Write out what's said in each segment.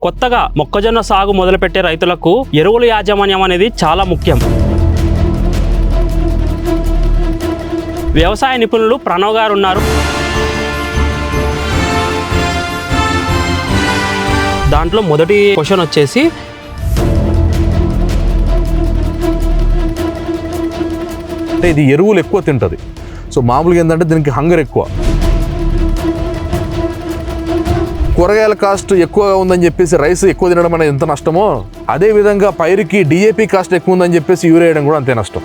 కొత్తగా మొక్కజొన్న సాగు మొదలుపెట్టే రైతులకు ఎరువుల యాజమాన్యం అనేది చాలా ముఖ్యం. వ్యవసాయ నిపుణులు ప్రణవ్ గారు ఉన్నారు. దాంట్లో మొదటి క్వశ్చన్ వచ్చేసి అంటే ఇది ఎరువులు ఎక్కువ తింటుంది. సో మామూలుగా ఏంటంటే దీనికి హంగర్ ఎక్కువ. కూరగాయల కాస్ట్ ఎక్కువగా ఉందని చెప్పేసి రైస్ ఎక్కువ తినడం అనేది ఎంత నష్టమో, అదేవిధంగా పైరుకి డిఏపి కాస్ట్ ఎక్కువ ఉందని చెప్పేసి యూరియా వేయడం కూడా అంతే నష్టం.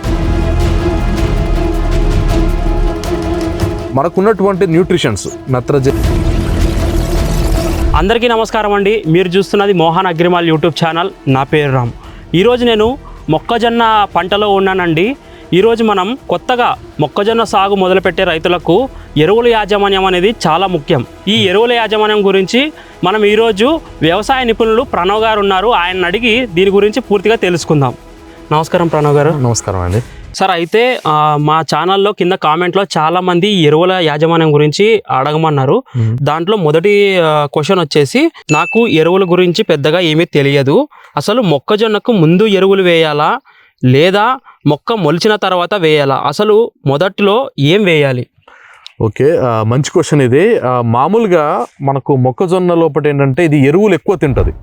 మనకున్నటువంటి న్యూట్రిషన్స్ నత్రజని. అందరికీ నమస్కారం అండి. మీరు చూస్తున్నది మోహన్ అగ్రిమాల్ యూట్యూబ్ ఛానల్. నా పేరు రామ్. ఈరోజు నేను మొక్కజొన్న పంటలో ఉన్నానండి. ఈరోజు మనం కొత్తగా మొక్కజొన్న సాగు మొదలుపెట్టే రైతులకు ఎరువుల యాజమాన్యం అనేది చాలా ముఖ్యం. ఈ ఎరువుల యాజమాన్యం గురించి మనం ఈరోజు వ్యవసాయ నిపుణులు ప్రణవ్ గారు ఉన్నారు. ఆయన అడిగి దీని గురించి పూర్తిగా తెలుసుకుందాం. నమస్కారం ప్రణవ్ గారు. నమస్కారం అండి. సార్, అయితే మా ఛానల్లో కింద కామెంట్లో చాలామంది ఎరువుల యాజమాన్యం గురించి అడగమన్నారు. దాంట్లో మొదటి క్వశ్చన్ వచ్చేసి, నాకు ఎరువుల గురించి పెద్దగా ఏమీ తెలియదు, అసలు మొక్కజొన్నకు ముందు ఎరువులు వేయాలా లేదా మొక్క మొలిచిన తర్వాత వేయాలా, అసలు మొదట్లో ఏం వేయాలి? ఓకే, మంచి క్వశ్చన్ ఇది. మామూలుగా మనకు మొక్కజొన్న లోపల ఏంటంటే ఇది ఎరువులు ఎక్కువ తింటుంది.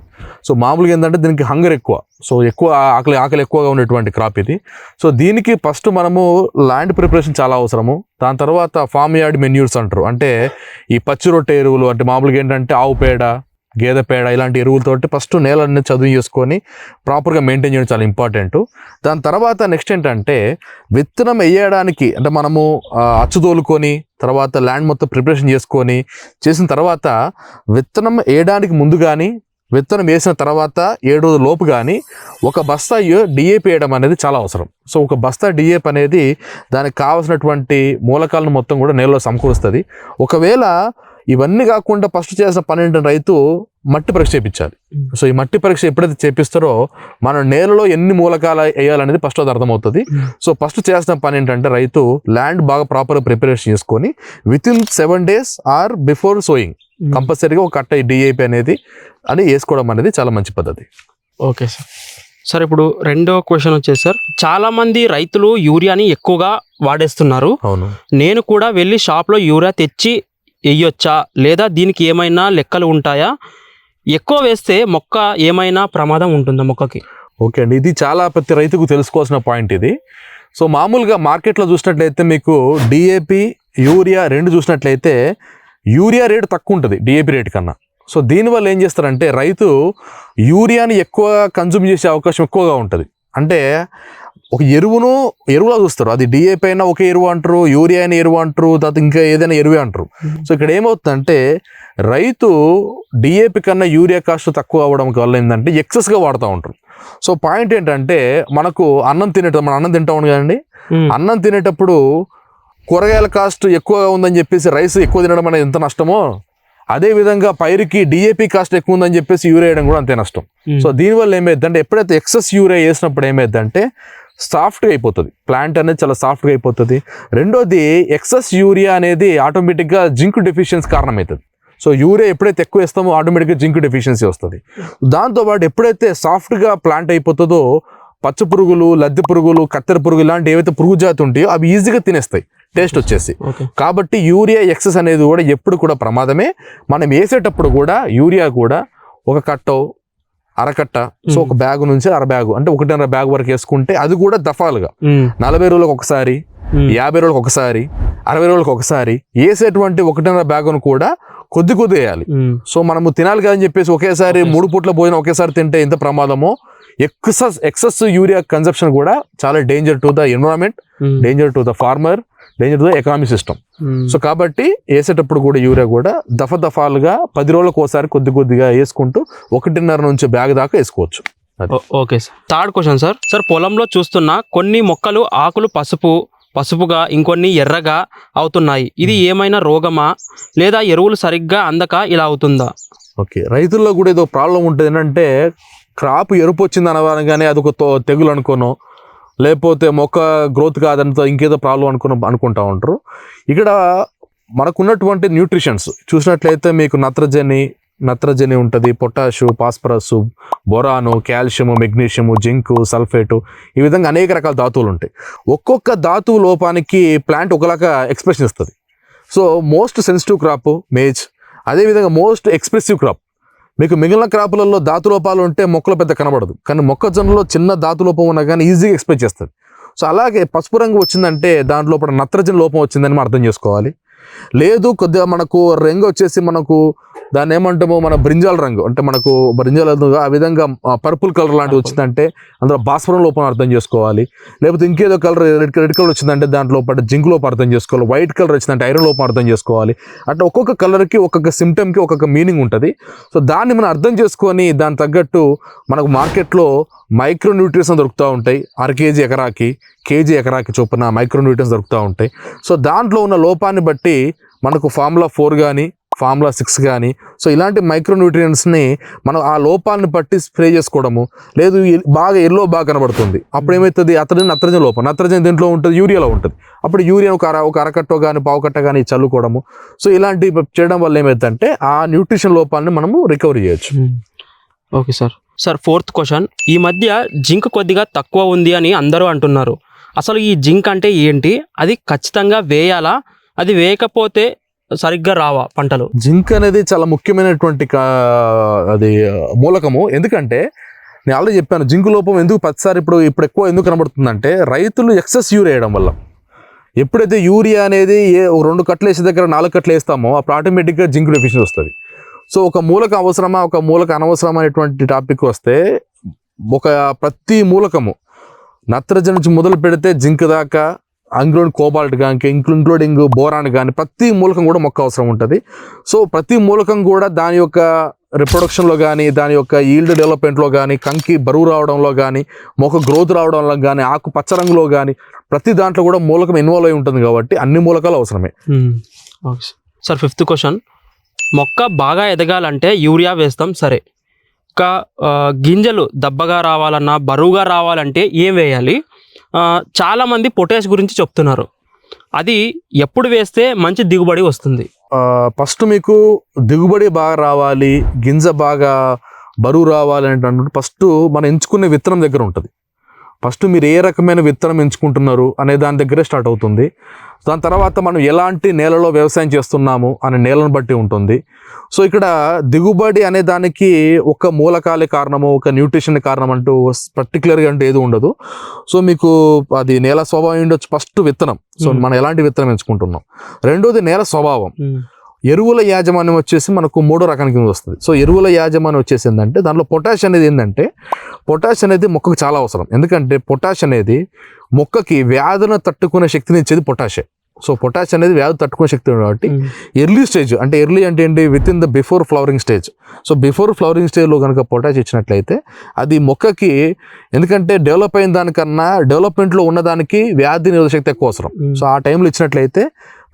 సో మామూలుగా ఏంటంటే దీనికి హంగర్ ఎక్కువ. సో ఎక్కువ ఆకలి ఎక్కువగా ఉండేటువంటి క్రాప్ ఇది. సో దీనికి ఫస్ట్ మనము ల్యాండ్ ప్రిపరేషన్ చాలా అవసరము. దాని తర్వాత ఫామ్ యార్డ్ మెన్యూర్స్ అంటారు. అంటే ఈ పచ్చి రొట్టె ఎరువులు, అంటే మామూలుగా ఏంటంటే ఆవు పేడ, గేదె పేడ, ఇలాంటి ఎరువులతోటి ఫస్ట్ నేలన్నీ చదువు చేసుకొని ప్రాపర్గా మెయింటైన్ చేయడం చాలా ఇంపార్టెంట్. దాని తర్వాత నెక్స్ట్ ఏంటంటే విత్తనం వేయడానికి, అంటే మనము అచ్చుదోలుకొని తర్వాత ల్యాండ్ మొత్తం ప్రిపరేషన్ చేసుకొని చేసిన తర్వాత విత్తనం వేయడానికి ముందు కానీ విత్తనం వేసిన తర్వాత 7 రోజుల లోపు కానీ ఒక బస్తా డిఏపి వేయడం అనేది చాలా అవసరం. సో ఒక బస్తా డిఏపి అనేది దానికి కావాల్సినటువంటి మూలకాలను మొత్తం కూడా నేలలో సమకూరుస్తుంది. ఒకవేళ ఇవన్నీ కాకుండా ఫస్ట్ చేసిన పని ఏంటంటే రైతు మట్టి పరీక్ష చేయించాలి. సో ఈ మట్టి పరీక్ష ఎప్పుడైతే చేపిస్తారో మన నేలలో ఎన్ని మూలకాలు వేయాలనేది ఫస్ట్ అది అర్థమవుతుంది. సో ఫస్ట్ చేసిన పని ఏంటంటే రైతు ల్యాండ్ బాగా ప్రాపర్గా ప్రిపరేషన్ చేసుకొని within 7 days are before sowing కంపల్సరీగా ఒక కట్ట డిఏపి అనేది అని వేసుకోవడం అనేది చాలా మంచి పద్ధతి. Okay sir. సార్, ఇప్పుడు రెండో క్వశ్చన్ వచ్చేసి, సార్ చాలా మంది రైతులు యూరియాని ఎక్కువగా వాడేస్తున్నారు. అవును, నేను కూడా వెళ్ళి షాప్లో యూరియా తెచ్చి వేయొచ్చా లేదా దీనికి ఏమైనా లెక్కలు ఉంటాయా? ఎక్కువ వేస్తే మొక్క ఏమైనా ప్రమాదం ఉంటుందా మొక్కకి? ఓకే అండి, ఇది చాలా ప్రతి రైతుకు తెలుసుకోవాల్సిన పాయింట్ ఇది. సో మామూలుగా మార్కెట్లో చూసినట్లయితే మీకు డిఏపి యూరియా రెండు చూసినట్లయితే యూరియా రేటు తక్కువ ఉంటుంది డిఏపి రేటు కన్నా. సో దీనివల్ల ఏం చేస్తారంటే రైతు యూరియాని ఎక్కువ కన్జ్యూమ్ చేసే అవకాశం ఎక్కువగా ఉంటుంది. అంటే ఒక ఎరువులా చూస్తారు. అది డిఏపి అయినా ఒకే ఎరువు అంటారు, యూరియా అయినా ఎరువు అంటారు, తర్వాత ఇంకా ఏదైనా ఎరువే అంటారు. సో ఇక్కడ ఏమవుతుందంటే రైతు డిఏపి కన్నా యూరియా కాస్ట్ తక్కువ అవ్వడం వల్ల ఏంటంటే ఎక్సెస్గా వాడుతూ ఉంటారు. సో పాయింట్ ఏంటంటే మనకు మనం అన్నం తింటా ఉన్నాం కదండి, అన్నం తినేటప్పుడు కూరగాయల కాస్ట్ ఎక్కువగా ఉందని చెప్పేసి రైస్ ఎక్కువ తినడం అనేది ఎంత నష్టమో, అదేవిధంగా పైరుకి డిఏపి కాస్ట్ ఎక్కువ ఉందని చెప్పేసి యూరియా వేయడం కూడా అంతే నష్టం. సో దీనివల్ల ఏమైందంటే ఎప్పుడైతే ఎక్సెస్ యూరియా వేసినప్పుడు ఏమైందంటే సాఫ్ట్గా అయిపోతుంది, ప్లాంట్ అనేది చాలా సాఫ్ట్గా అయిపోతుంది. రెండోది ఎక్సెస్ యూరియా అనేది ఆటోమేటిక్గా జింక్ డెఫిషియన్సీ కారణమవుతుంది. సో యూరియా ఎప్పుడైతే ఎక్కువ వేస్తామో ఆటోమేటిక్గా జింక్ డెఫిషియన్సీ వస్తుంది. దాంతోపాటు ఎప్పుడైతే సాఫ్ట్గా ప్లాంట్ అయిపోతుందో పచ్చ పురుగులు, లద్దె పురుగులు, కత్తెర పురుగులు ఇలాంటి ఏవైతే పురుగు జాతి ఉంటాయో అవి ఈజీగా తినేస్తాయి టేస్ట్ వచ్చేసి. కాబట్టి యూరియా ఎక్సెస్ అనేది కూడా ఎప్పుడు కూడా ప్రమాదమే. మనం వేసేటప్పుడు కూడా యూరియా కూడా ఒక కట్టో అరకట్ట, సో ఒక బ్యాగ్ నుంచి అర బ్యాగు అంటే 1.5 బ్యాగ్ వరకు వేసుకుంటే అది కూడా దఫాలుగా 40 రోజులకు ఒకసారి, 50 రోజులకు ఒకసారి, 60 రోజులకు ఒకసారి వేసేటువంటి 1.5 బ్యాగును కూడా కొద్ది వేయాలి. సో మనము తినాలి కదని చెప్పేసి ఒకేసారి 3 పూట్ల భోజనం ఒకేసారి తింటే ఎంత ప్రమాదమో, ఎక్సెస్ యూరియా కన్సంప్షన్ కూడా చాలా danger to the environment, danger to the farmer, danger to the economic system. So కాబట్టి వేసేటప్పుడు కూడా యూరియా కూడా దఫాలుగా 10 రోజులకు ఒకసారి కొద్దిగా వేసుకుంటూ 1.5 నుంచి బ్యాగ్ దాకా వేసుకోవచ్చు. Okay sir. Third question sir. పొలంలో చూస్తున్న కొన్ని మొక్కలు ఆకులు పసుపుగా, ఇంకొన్ని ఎర్రగా అవుతున్నాయి. ఇది ఏమైనా రోగమా లేదా ఎరువులు సరిగ్గా అందక ఇలా అవుతుందా? ఓకే, రైతుల్లో కూడా ఏదో ప్రాబ్లం ఉంటుంది. ఏంటంటే క్రాప్ ఎరుపు వచ్చింది అనగానే అదొక తెగులు అనుకోను, లేకపోతే మొక్క గ్రోత్ కాదంతా ఇంకేదో ప్రాబ్లం అనుకుంటా ఉంటారు. ఇక్కడ మనకున్నటువంటి న్యూట్రిషన్స్ చూసినట్లయితే మీకు నత్రజని, నత్రజని ఉంటుంది, potash, phosphorus, boron, calcium, magnesium, zinc, sulphate, ఈ విధంగా అనేక రకాల ధాతువులు ఉంటాయి. ఒక్కొక్క ధాతువు లోపానికి ప్లాంట్ ఒకలాగా ఎక్స్ప్రెషన్ ఇస్తుంది. So most sensitive crop maize, అదేవిధంగా మోస్ట్ ఎక్స్ప్రెసివ్ క్రాప్. మీకు మిగిలిన క్రాపులలో ధాతు లోపాలు ఉంటే మొక్కలు పెద్ద కనబడదు, కానీ మొక్కజొన్నలో చిన్న ధాతు లోపం ఉన్నా కానీ ఈజీగా ఎక్స్ప్రెస్ చేస్తుంది. సో అలాగే పసుపు రంగు వచ్చిందంటే దాంట్లో నత్రజని లోపం వచ్చిందని మనం అర్థం చేసుకోవాలి. లేదు కొద్దిగా మనకు రంగు వచ్చేసి మనకు దాన్ని ఏమంటామో మన బ్రింజాల్ రంగు, అంటే మనకు బ్రింజాల్ ఆ విధంగా పర్పుల్ కలర్ లాంటివి వచ్చిందంటే అందులో భాస్వరం లోపం అర్థం చేసుకోవాలి. లేకపోతే ఇంకేదో కలర్ రెడ్ కలర్ వచ్చిందంటే దాంట్లో జింక్ లోపం అర్థం చేసుకోవాలి. వైట్ కలర్ వచ్చిందంటే ఐరన్ లోపం అర్థం చేసుకోవాలి. అట్లా ఒక్కొక్క కలర్కి ఒక్కొక్క సిమ్టమ్కి ఒక్కొక్క మీనింగ్ ఉంటుంది. సో దాన్ని మనం అర్థం చేసుకొని దాని తగ్గట్టు మనకు మార్కెట్లో మైక్రో న్యూట్రియంట్స్ దొరుకుతూ ఉంటాయి. కేజీ ఎకరాకి చొప్పున మైక్రో న్యూట్రియంట్స్ దొరుకుతూ ఉంటాయి. సో దాంట్లో ఉన్న లోపాన్ని బట్టి మనకు ఫార్ములా 4 కానీ ఫార్ములా 6 కానీ, సో ఇలాంటి మైక్రో న్యూట్రియంట్స్ని మనం ఆ లోపాన్ని బట్టి స్ప్రే చేసుకోవడము. లేదు బాగా ఎల్లో బాగా కనబడుతుంది, అప్పుడు ఏమవుతుంది, నత్రజని లోపం, నత్రజని దీంట్లో ఉంటుంది, యూరియాలో ఉంటుంది. అప్పుడు యూరియా ఒక అరకట్టో కానీ పావుకట్ట కానీ చల్లుకోవడము. సో ఇలాంటివి చేయడం వల్ల ఏమవుతుందంటే ఆ న్యూట్రిషన్ లోపాన్ని మనము రికవరీ చేయొచ్చు. Okay sir. Sir 4th question, ఈ మధ్య జింక్ కొద్దిగా తక్కువ ఉంది అని అందరూ అంటున్నారు. అసలు ఈ జింక్ అంటే ఏంటి, అది ఖచ్చితంగా వేయాలా, అది వేయకపోతే సరిగ్గా రావా పంటలు? జింక్ అనేది చాలా ముఖ్యమైనటువంటి అది మూలకము. ఎందుకంటే నేను ఆల్రెడీ చెప్పాను, జింక్ లోపం ఎందుకు ప్రతిసారి ఇప్పుడు ఎక్కువ ఎందుకు కనబడుతుందంటే రైతులు ఎక్సెస్ యూరియా వేయడం వల్ల. ఎప్పుడైతే యూరియా అనేది 2 కట్టలు వేసే దగ్గర 4 కట్టలు వేస్తామో అప్పుడు ఆటోమేటిక్గా జింక్ డెఫిషియన్సీ వస్తుంది. సో ఒక మూలక అవసరమా, ఒక మూలక అనవసరమా అనేటువంటి టాపిక్ వస్తే ప్రతి మూలకము నత్రజని నుంచి మొదలు పెడితే జింక్ దాకా, ఇంక్లూడింగ్ కోబాల్ట్ కానీ ఇంక్లూడింగ్ బోరాన్ కానీ ప్రతి మూలకం కూడా మొక్క అవసరం ఉంటుంది. సో ప్రతి మూలకం కూడా దాని యొక్క రిప్రొడక్షన్లో కానీ, దాని యొక్క ఈల్డ్ డెవలప్మెంట్లో కానీ, కంకి బరువు రావడంలో కానీ, మొక్క గ్రోత్ రావడంలో కానీ, ఆకు పచ్చ రంగులో కానీ ప్రతి దాంట్లో కూడా మూలకం ఇన్వాల్వ్ అయి ఉంటుంది. కాబట్టి అన్ని మూలకాలు అవసరమే. Okay sir. 5th క్వశ్చన్, మొక్క బాగా ఎదగాలంటే యూరియా వేస్తాం సరే, ఇంకా గింజలు దబ్బగా రావాలన్నా బరువుగా రావాలంటే ఏం వేయాలి? చాలామంది పొటాష్ గురించి చెప్తున్నారు, అది ఎప్పుడు వేస్తే మంచి దిగుబడి వస్తుంది? ఫస్ట్ మీకు దిగుబడి బాగా రావాలి, గింజ బాగా బరువు రావాలి అంటే ఫస్ట్ మనం ఎంచుకునే విత్తనం దగ్గర ఉంటుంది. ఫస్ట్ మీరు ఏ రకమైన విత్తనం ఎంచుకుంటున్నారు అనే దాని దగ్గరే స్టార్ట్ అవుతుంది. దాని తర్వాత మనం ఎలాంటి నేలలో వ్యవసాయం చేస్తున్నాము అనే నేలను బట్టి ఉంటుంది. సో ఇక్కడ దిగుబడి అనే దానికి ఒక మూలకాలే కారణము, ఒక న్యూట్రిషన్ కారణం అంటూ పర్టికులర్గా అంటే ఏది ఉండదు. సో మీకు అది నేల స్వభావం ఉండొచ్చు. ఫస్ట్ విత్తనం, సో మనం ఎలాంటి విత్తనం ఎంచుకుంటున్నాం. రెండోది నేల స్వభావం. ఎరువుల యాజమాన్యం వచ్చేసి మనకు 3 రకాల కింద వస్తుంది. సో ఎరువుల యాజమాన్యం వచ్చేసి ఏంటంటే దాంట్లో పొటాష్ అనేది ఏంటంటే, పొటాష్ అనేది మొక్కకు చాలా అవసరం. ఎందుకంటే పొటాష్ అనేది మొక్కకి వ్యాధులను తట్టుకునే శక్తిని ఇచ్చేది పొటాషే. సో పొటాష్ అనేది వ్యాధి తట్టుకునే శక్తి ఉంది కాబట్టి ఎర్లీ స్టేజ్, అంటే ఎర్లీ అంటే ఏంటి, with in the before flowering stage. So before flowering స్టేజ్లో కనుక పొటాష్ ఇచ్చినట్లయితే అది మొక్కకి, ఎందుకంటే డెవలప్ అయిన దానికన్నా డెవలప్మెంట్లో ఉన్నదానికి వ్యాధి నిరోధక శక్తి ఎక్కువ అవసరం. సో ఆ టైంలో ఇచ్చినట్లయితే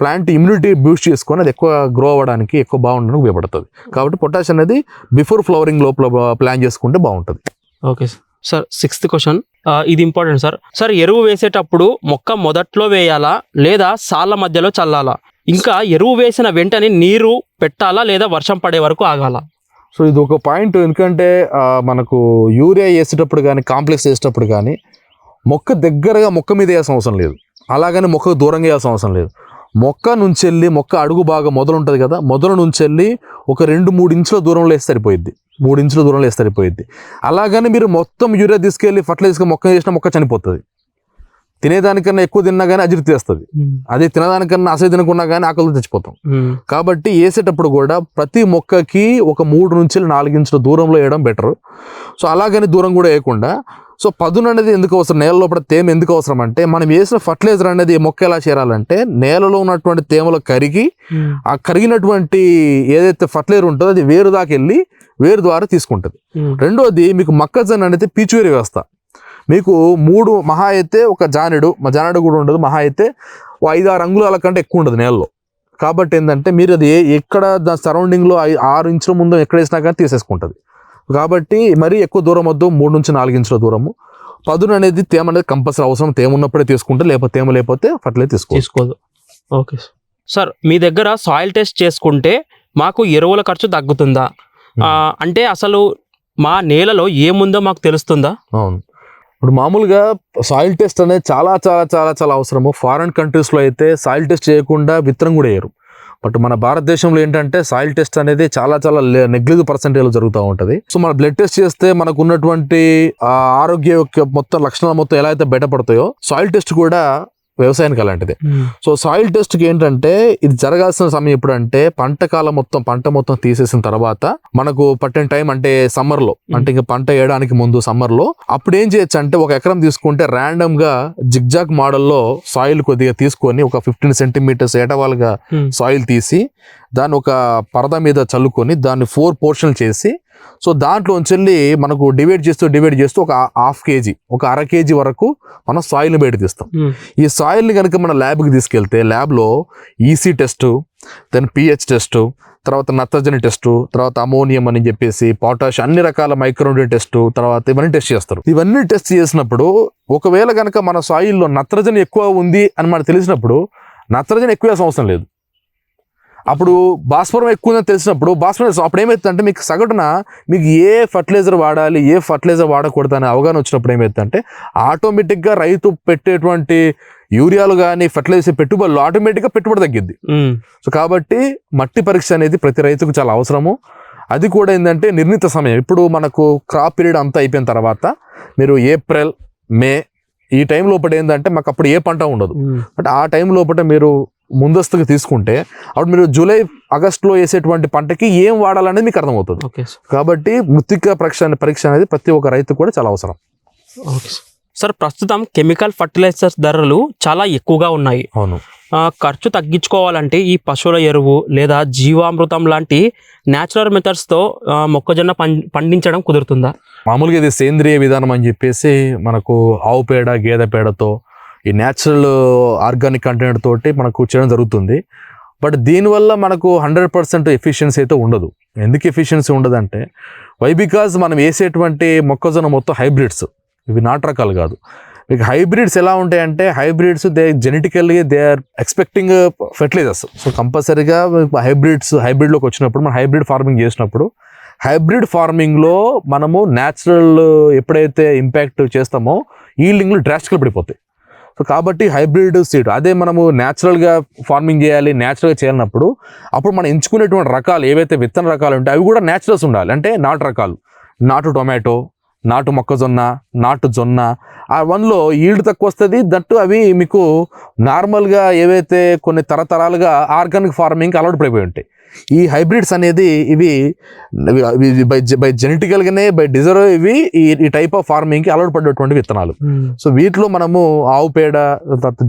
ప్లాంట్ ఇమ్యూనిటీ బూస్ట్ చేసుకొని అది ఎక్కువ గ్రో అవ్వడానికి, ఎక్కువ బాగుండడానికి ఉపయోగపడుతుంది. కాబట్టి పొటాష్ అనేది బిఫోర్ ఫ్లవరింగ్ లోపల ప్లాన్ చేసుకుంటే బాగుంటుంది. Okay sir. 6th క్వశ్చన్, ఇది ఇంపార్టెంట్ సార్. సార్ ఎరువు వేసేటప్పుడు మొక్క మొదట్లో వేయాలా లేదా సాళ్ళ మధ్యలో చల్లాలా? ఇంకా ఎరువు వేసిన వెంటనే నీరు పెట్టాలా లేదా వర్షం పడే వరకు ఆగాల? సో ఇది ఒక పాయింట్. ఎందుకంటే మనకు యూరియా వేసేటప్పుడు కానీ, కాంప్లెక్స్ వేసేటప్పుడు కానీ మొక్క దగ్గరగా మొక్క మీద వేయాల్సిన అవసరం లేదు, అలాగని మొక్కకు దూరంగా వేయాల్సిన అవసరం లేదు. మొక్క నుంచి వెళ్ళి, మొక్క అడుగు బాగా మొదలు ఉంటుంది కదా, మొదలు నుంచి వెళ్ళి ఒక 2-3 ఇంచుల దూరంలో వేస్తే సరిపోయిద్ది, 3 ఇంచుల దూరంలో వేస్తే సరిపోయిద్ది. అలాగని మీరు మొత్తం యూరియా తీసుకెళ్ళి ఫర్టిలైజర్గా మొక్క చేసిన మొక్క చనిపోతుంది. తినేదానికన్నా ఎక్కువ తిన్నా కానీ అజీర్తి చేస్తుంది, అదే తినదానికన్నా అసలు తినకున్నా కానీ ఆకలితో చచ్చిపోతాం. కాబట్టి వేసేటప్పుడు కూడా ప్రతి మొక్కకి ఒక 3 నుంచి 4 ఇంచుల దూరంలో వేయడం బెటర్. సో అలాగని దూరం కూడా వేయకుండా. సో పదును అనేది ఎందుకు అవసరం, నేల లోపల తేమ ఎందుకు అవసరం అంటే, మనం వేసిన ఫర్టిలైజర్ అనేది మొక్క ఎలా చేరాలంటే నేలలో ఉన్నటువంటి తేమలో కరిగి, ఆ కరిగినటువంటి ఏదైతే ఫర్టిలైజర్ ఉంటుందో అది వేరు దాకా వెళ్ళి వేరు ద్వారా తీసుకుంటుంది. రెండోది మీకు మొక్కజొన్న అనేది పీచువేరి వ్యవస్థ. మీకు 3 మహా అయితే ఒక జానెడు కూడా ఉండదు, మహా అయితే 5-6 అంగుళాల కంటే ఎక్కువ ఉండదు నేలలో. కాబట్టి ఏంటంటే మీరు అది ఎక్కడ దాని సరౌండింగ్లో 6 ఇంచుల ముందు ఎక్కడ వేసినా కానీ తీసేసుకుంటుంది. కాబట్టి మరీ ఎక్కువ దూరం వద్దు, 3 నుంచి 4 ఇంచుల దూరము. పదును అనేది తేమ అనేది కంపల్సరీ అవసరం, తేమ ఉన్నప్పుడే తీసుకుంటే, లేకపోతే తేమ లేకపోతే ఫర్టిలైజర్ తీసుకోదు. Okay sir. మీ దగ్గర సాయిల్ టెస్ట్ చేసుకుంటే మాకు ఎరువుల ఖర్చు తగ్గుతుందా? అంటే అసలు మా నేలలో ఏముందో మాకు తెలుస్తుందా? అవును. ఇప్పుడు మామూలుగా సాయిల్ టెస్ట్ అనేది చాలా చాలా చాలా చాలా అవసరము. ఫారిన్ కంట్రీస్లో అయితే సాయిల్ టెస్ట్ చేయకుండా విత్తనం కూడా వేయరు. బట్ మన భారతదేశంలో ఏంటంటే సాయిల్ టెస్ట్ అనేది చాలా చాలా నెగ్లిజిబుల్ పర్సెంటేజ్లో జరుగుతూ ఉంటుంది. సో మన బ్లడ్ టెస్ట్ చేస్తే మనకు ఉన్నటువంటి ఆరోగ్య యొక్క మొత్తం లక్షణాలు మొత్తం ఎలా అయితే బయటపడతాయో సాయిల్ టెస్ట్ కూడా వ్యవసాయానికి అలాంటిదే. సో సాయిల్ టెస్ట్కి ఏంటంటే ఇది జరగాల్సిన సమయం ఎప్పుడంటే పంట మొత్తం తీసేసిన తర్వాత మనకు పట్టిన టైం అంటే సమ్మర్లో, అంటే ఇంకా పంట వేయడానికి ముందు సమ్మర్లో అప్పుడు ఏం చేయొచ్చు అంటే ఒక ఎకరం తీసుకుంటే ర్యాండమ్ గా జిగ్జాగ్ మోడల్లో సాయిల్ కొద్దిగా తీసుకొని ఒక 15 సెంటీమీటర్స్ ఏటవాలుగా సాయిల్ తీసి దాన్ని ఒక పరద మీద చల్లుకొని దాన్ని 4 పోర్షన్లు చేసి సో దాంట్లోంచి మనకు డివైడ్ చేస్తూ ఒక 1/2 kg, ఒక 1/2 kg వరకు మనం సాయిల్ని బయట తీస్తాం. ఈ సాయిల్ని కనుక మన ల్యాబ్కి తీసుకెళ్తే ల్యాబ్లో EC test, then pH test, తర్వాత నత్రజని టెస్టు, తర్వాత అమోనియం అని చెప్పేసి పొటాష్, అన్ని రకాల మైక్రోన్యూట్రియన్ టెస్టు, తర్వాత ఇవన్నీ టెస్ట్ చేస్తారు. ఇవన్నీ టెస్ట్ చేసినప్పుడు ఒకవేళ కనుక మన సాయిల్లో నత్రజని ఎక్కువ ఉంది అని మనకు తెలిసినప్పుడు నత్రజని ఎక్కువ అవసరం లేదు. అప్పుడు భాస్వరం ఎక్కువ ఉందని తెలిసినప్పుడు అప్పుడు ఏమవుతుందంటే మీకు సగటున మీకు ఏ ఫర్టిలైజర్ వాడాలి, ఏ ఫర్టిలైజర్ వాడకూడదు అనే అవగాహన వచ్చినప్పుడు ఏమవుతుందంటే ఆటోమేటిక్గా రైతు పెట్టేటువంటి యూరియాలు కానీ ఫర్టిలైజర్ పెట్టుబడులు ఆటోమేటిక్గా పెట్టుబడి తగ్గిద్ది. సో కాబట్టి మట్టి పరీక్ష అనేది ప్రతి రైతుకు చాలా అవసరము. అది కూడా ఏంటంటే నిర్ణీత సమయం. ఇప్పుడు మనకు క్రాప్ పీరియడ్ అంతా అయిపోయిన తర్వాత మీరు ఏప్రిల్, మే ఈ టైం లోపల ఏంటంటే మాకు అప్పుడు ఏ పంట ఉండదు. బట్ ఆ టైం లోపల మీరు ముందస్తుగా తీసుకుంటే అప్పుడు మీరు జూలై, ఆగస్టులో వేసేటువంటి పంటకి ఏం వాడాలనేది మీకు అర్థమవుతుంది. కాబట్టి మృత్తికా పరీక్ష అనేది ప్రతి ఒక్క రైతు కూడా చాలా అవసరం. సార్, ప్రస్తుతం కెమికల్ ఫర్టిలైజర్స్ ధరలు చాలా ఎక్కువగా ఉన్నాయి. అవును. ఖర్చు తగ్గించుకోవాలంటే ఈ పశువుల ఎరువు లేదా జీవామృతం లాంటి న్యాచురల్ మెథడ్స్తో మొక్కజొన్న పండించడం కుదురుతుందా? మామూలుగా ఇది సేంద్రియ విధానం అని చెప్పేసి మనకు ఆవు పేడ, గేదె పేడతో ఈ న్యాచురల్ ఆర్గానిక్ కంటెంట్ తోటి మనకు చేయడం జరుగుతుంది. బట్ దీనివల్ల మనకు 100% ఎఫిషియన్సీ అయితే ఉండదు. ఎందుకు ఎఫిషియన్సీ ఉండదంటే బికాజ్ మనం వేసేటువంటి మొక్కజొన్న మొత్తం హైబ్రిడ్స్, ఇవి నాటు రకాలు కాదు. మీకు హైబ్రిడ్స్ ఎలా ఉంటాయంటే జెనెటికల్గా they are expecting fertilisers. So కంపల్సరీగా హైబ్రిడ్లోకి వచ్చినప్పుడు మనం హైబ్రిడ్ ఫార్మింగ్ చేసినప్పుడు హైబ్రిడ్ ఫార్మింగ్లో మనము న్యాచురల్ ఎప్పుడైతే ఇంపాక్ట్ చేస్తామో ఈల్డింగ్లు డ్రాస్టిక్గా పడిపోతాయి. సో కాబట్టి హైబ్రిడ్ సీడ్, అదే మనము న్యాచురల్గా ఫార్మింగ్ చేయాలి, న్యాచురల్గా చేయాలన్నప్పుడు అప్పుడు మనం ఎంచుకునేటువంటి రకాలు ఏవైతే విత్తన రకాలు ఉంటాయి అవి కూడా న్యాచురల్స్ ఉండాలి. అంటే నాటు రకాలు, నాటు టొమాటో, నాటు మొక్కజొన్న, నాటు జొన్న, ఆ వన్లో ఈల్డ్ తక్కువ వస్తుంది. దట్టు అవి మీకు నార్మల్గా ఏవైతే కొన్ని తరతరాలుగా ఆర్గానిక్ ఫార్మింగ్కి అలవాటు పడిపోయి ఉంటాయి. ఈ హైబ్రిడ్స్ అనేది ఇవి బై జెనెటికల్గానే బై డిజర్వ్ ఇవి ఈ టైప్ ఆఫ్ ఫార్మింగ్కి అలవాటు పడేటువంటి విత్తనాలు. సో వీటిలో మనము ఆవు పేడ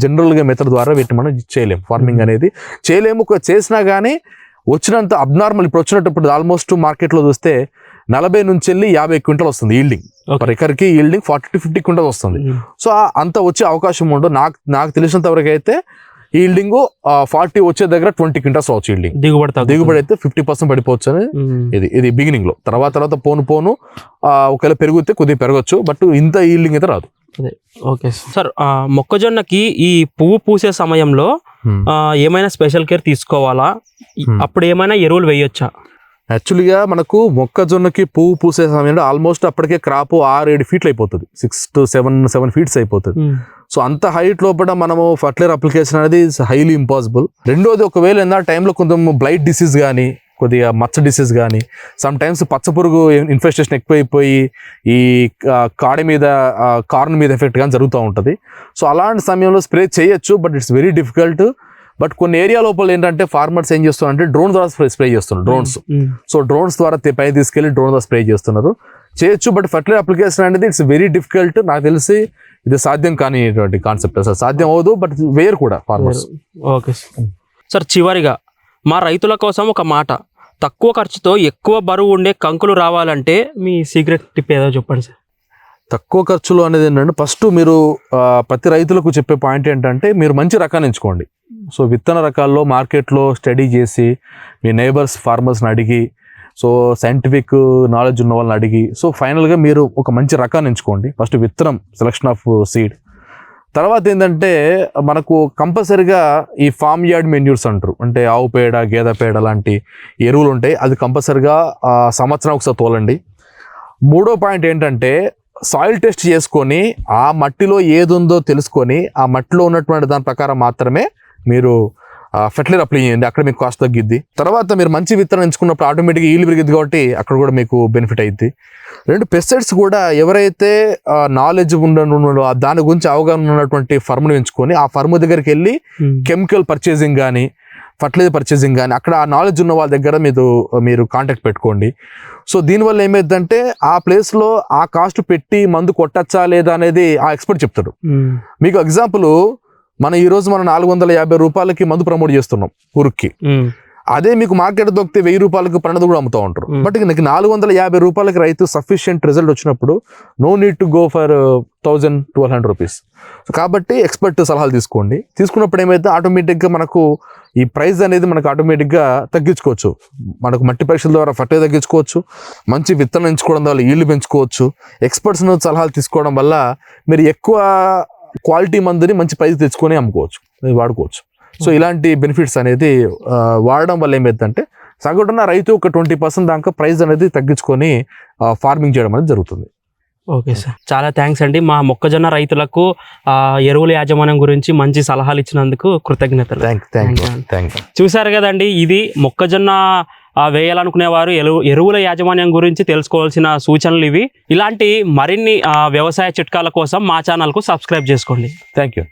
జనరల్గా మెథడ్ ద్వారా వీటిని మనం చేయలేము, ఫార్మింగ్ అనేది చేయలేము. చేసినా కానీ వచ్చినంత అబ్నార్మల్ ఇప్పుడు వచ్చినప్పుడు ఆల్మోస్ట్ మార్కెట్లో చూస్తే 40 నుంచి 50 క్వింటల్ వస్తుంది ఈల్డింగ్. పర్ ఎకర్కి ఈల్డింగ్ 40 to 50 క్వింటల్ వస్తుంది. సో అంత వచ్చే అవకాశం ఉండదు. నాకు తెలిసినంత వరకు అయితే ఈల్డింగ్ 40 వచ్చే దగ్గర 20 క్వింటల్స్ అవచ్చు ఈల్డింగ్. దిగుబడి అయితే 50% పడిపోవచ్చు అని ఇది బిగినింగ్ లో. తర్వాత పోను ఒకవేళ పెరిగితే కొద్దిగా పెరగచ్చు, బట్ ఇంత ఈల్డింగ్ అయితే రాదు. ఓకే సార్, మొక్కజొన్నకి ఈ పువ్వు పూసే సమయంలో ఏమైనా స్పెషల్ కేర్ తీసుకోవాలా? అప్పుడు ఏమైనా ఎరువులు వేయొచ్చా? యాక్చువల్గా మనకు మొక్కజొన్నకి పువ్వు పూసే సమయంలో ఆల్మోస్ట్ అప్పటికే క్రాప్ 6-7 ఫీట్లు అయిపోతుంది, 6 to 7 ఫీట్స్ అయిపోతుంది. సో అంత హైట్ లోపల మనము ఫర్టిలైజర్ అప్లికేషన్ అనేది హైలీ ఇంపాసిబుల్. రెండోది, ఒకవేళ ఏందా టైంలో కొంచెం బ్లైట్ డిసీజ్ కానీ, కొద్దిగా మచ్చ డిసీజ్ కానీ, సమ్ టైమ్స్ పచ్చపురుగు ఇన్ఫెస్టేషన్ ఎక్కువైపోయి ఈ కార్న్ మీద ఎఫెక్ట్ కానీ జరుగుతూ ఉంటుంది. సో అలాంటి సమయంలో స్ప్రే చేయొచ్చు, but it's very difficult. But కొన్ని ఏరియా లోపల ఏంటంటే ఫార్మర్స్ ఏం చేస్తున్నారంటే డ్రోన్ ద్వారా స్ప్రే చేస్తున్నారు. సో డ్రోన్స్ ద్వారా పై తీసుకెళ్లి డ్రోన్ ద్వారా స్ప్రే చేస్తున్నారు. చేయొచ్చు, బట్ ఫర్టిలైజర్ అప్లికేషన్ అనేది ఇట్స్ వెరీ డిఫికల్ట్. నాకు తెలిసి ఇది సాధ్యం కానిటువంటి కాన్సెప్ట్. అసలు సాధ్యం అవ్వదు, బట్ వేరు కూడా ఫార్మర్స్. ఓకే సార్, చివరిగా మా రైతుల కోసం ఒక మాట, తక్కువ ఖర్చుతో ఎక్కువ బరువు ఉండే కంకులు రావాలంటే మీ సీక్రెట్ టిప్ ఏదో చెప్పండి సార్. తక్కువ ఖర్చులు అనేది ఏంటంటే ఫస్ట్ మీరు ప్రతి రైతులకు చెప్పే పాయింట్ ఏంటంటే మీరు మంచి రకాన్ని ఎంచుకోండి. సో విత్తన రకాల్లో మార్కెట్లో స్టడీ చేసి మీ నైబర్స్ ఫార్మర్స్ని అడిగి, సో సైంటిఫిక్ నాలెడ్జ్ ఉన్న వాళ్ళని అడిగి, సో ఫైనల్గా మీరు ఒక మంచి రకాన్ని ఎంచుకోండి. ఫస్ట్ విత్తనం, సెలక్షన్ ఆఫ్ సీడ్. తర్వాత ఏంటంటే మనకు కంపల్సరిగా ఈ ఫామ్ యార్డ్ మెన్యూర్స్ అంటారు, అంటే ఆవు పేడ, గేదె పేడ లాంటి ఎరువులు ఉంటాయి. అది కంపల్సరిగా సంవత్సరం ఒకసారి తోలండి. మూడో పాయింట్ ఏంటంటే సాయిల్ టెస్ట్ చేసుకొని ఆ మట్టిలో ఏది ఉందో తెలుసుకొని ఆ మట్టిలో ఉన్నటువంటి దాని ప్రకారం మాత్రమే మీరు ఫెర్టిలైజర్ అప్లై చేయండి. అక్కడ మీకు కాస్ట్ తగ్గిద్ది. తర్వాత మీరు మంచి విత్తనం ఎంచుకున్నప్పుడు ఆటోమేటిక్గా ఈల్డ్ పెరిగిద్ది కాబట్టి అక్కడ కూడా మీకు బెనిఫిట్ అయ్యిద్ది. రెండు, పెస్టిసైడ్స్ కూడా ఎవరైతే నాలెడ్జ్ ఉన్నారో దాని గురించి అవగాహన ఉన్నటువంటి ఫర్మ్ని ఎంచుకొని ఆ ఫర్మ్ దగ్గరికి వెళ్ళి కెమికల్ పర్చేసింగ్ కానీ ఫర్టిలైజర్ పర్చేసింగ్ కానీ అక్కడ ఆ నాలెడ్జ్ ఉన్న వాళ్ళ దగ్గర మీరు కాంటాక్ట్ పెట్టుకోండి. సో దీనివల్ల ఏమైందంటే ఆ ప్లేస్లో ఆ కాస్ట్ పెట్టి మందు కొట్టచ్చా లేదా అనేది ఆ ఎక్స్పర్ట్ చెప్తాడు. మీకు ఎగ్జాంపుల్, మనం 450 రూపాయలకి మందు ప్రమోట్ చేస్తున్నాం పురుగుకి. అదే మీకు మార్కెట్ దొరికితే 1000 రూపాయలకు 12 కూడా అమ్ముతూ ఉంటారు. బట్ నీకు 450 రూపాయలకి రైతు సఫిషియంట్ రిజల్ట్ వచ్చినప్పుడు no need to go for 1000-1200 rupees. So కాబట్టి ఎక్స్పర్ట్ సలహాలు తీసుకోండి. తీసుకున్నప్పుడు ఏమైతే ఆటోమేటిక్గా మనకు ఈ ప్రైస్ అనేది మనకు ఆటోమేటిక్గా తగ్గించుకోవచ్చు. మనకు మట్టి పరీక్షల ద్వారా ఫర్టిలైజర్ తగ్గించుకోవచ్చు, మంచి విత్తనం ఎంచుకోవడం వల్ల ఈల్డ్ పెంచుకోవచ్చు, ఎక్స్పర్ట్స్ సలహాలు తీసుకోవడం వల్ల మీరు ఎక్కువ క్వాలిటీ మందుని మంచి ప్రైస్ తెచ్చుకొని అమ్ముకోవచ్చు, వాడుకోవచ్చు. సో ఇలాంటి బెనిఫిట్స్ అనేది వాడడం వల్ల ఏమైందంటే సగటున రైతు ఒక 20% దాకా ప్రైస్ అనేది తగ్గించుకొని ఫార్మింగ్ చేయడం అనేది జరుగుతుంది. ఓకే సార్, చాలా థ్యాంక్స్ అండి. మా మొక్కజొన్న రైతులకు ఎరువుల యాజమాన్యం గురించి మంచి సలహాలు ఇచ్చినందుకు కృతజ్ఞతలు. Thank you. చూసారు కదండి, ఇది మొక్కజొన్న వేయాలనుకునే వారు ఎరువుల యాజమాన్యం గురించి తెలుసుకోవాల్సిన సూచనలు ఇవి. ఇలాంటి మరిన్ని వ్యవసాయ చిట్కాల కోసం మా ఛానల్కు సబ్స్క్రైబ్ చేసుకోండి. Thank you.